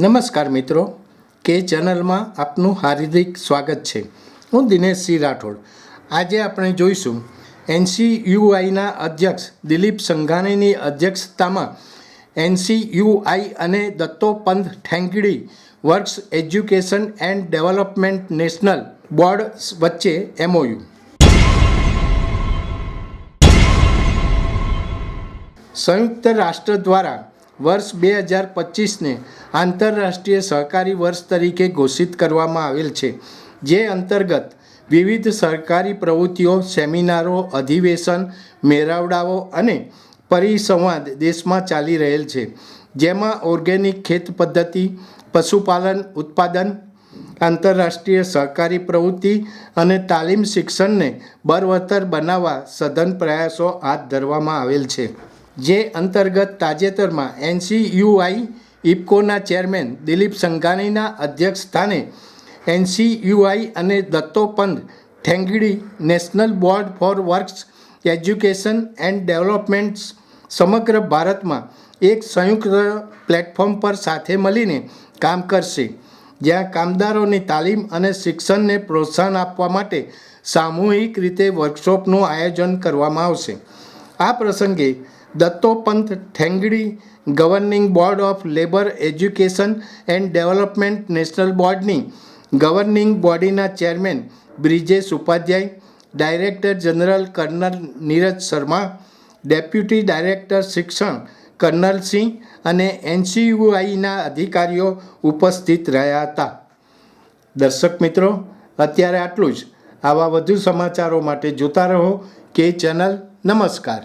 નમસ્કાર મિત્રો, કે ચેનલમાં આપનું હાર્દિક સ્વાગત છે। હું દિનેશ સિંહ રાઠોડ। આજે આપણે જોઈશું એનસીયુઆઈના અધ્યક્ષ દિલીપ સંઘાણીની અધ્યક્ષતામાં એનસીયુઆઈ અને Dattopant Thengadi works education and development national board વચ્ચે MOU। સંયુક્ત રાષ્ટ્ર દ્વારા વર્ષ 2025ને આંતરરાષ્ટ્રીય સહકારી વર્ષ તરીકે ઘોષિત કરવામાં આવેલ છે, જે અંતર્ગત વિવિધ સરકારી પ્રવૃત્તિઓ, સેમિનારો, અધિવેશન, મેળાવડાઓ અને પરિસંવાદ દેશમાં ચાલી રહેલ છે, જેમાં ઓર્ગેનિક ખેત પદ્ધતિ, પશુપાલન ઉત્પાદન, આંતરરાષ્ટ્રીય સહકારી પ્રવૃત્તિ અને તાલીમ શિક્ષણને બળવત્તર બનાવવા સઘન પ્રયાસો હાથ ધરવામાં આવેલ છે, જે અંતર્ગત તાજેતરમાં એનસીયુઆઈ ઇફકોના ચેરમેન દિલીપ સંઘાણીના અધ્યક્ષસ્થાને એનસીયુઆઈ અને Dattopant Thengadi national board four works education and development સમગ્ર ભારતમાં એક સંયુક્ત પ્લેટફોર્મ પર સાથે મળીને કામ કરશે, જ્યાં કામદારોની તાલીમ અને શિક્ષણને પ્રોત્સાહન આપવા માટે સામૂહિક રીતે વર્કશોપનું આયોજન કરવામાં આવશે। આ પ્રસંગે Dattopant Thengadi governing board of labour education and development national બોર્ડની ગવર્નિંગ બોડીના chairman Brijesh Upadhyay, director general colonel Neeraj Sharma, deputy director શિક્ષણ કર્નલ સિંહ અને એનસીયુઆઈના અધિકારીઓ ઉપસ્થિત રહ્યા હતા। દર્શક મિત્રો, અત્યારે આટલું જ। આવા વધુ સમાચારો માટે જોતા રહો કે ચેનલ। નમસ્કાર।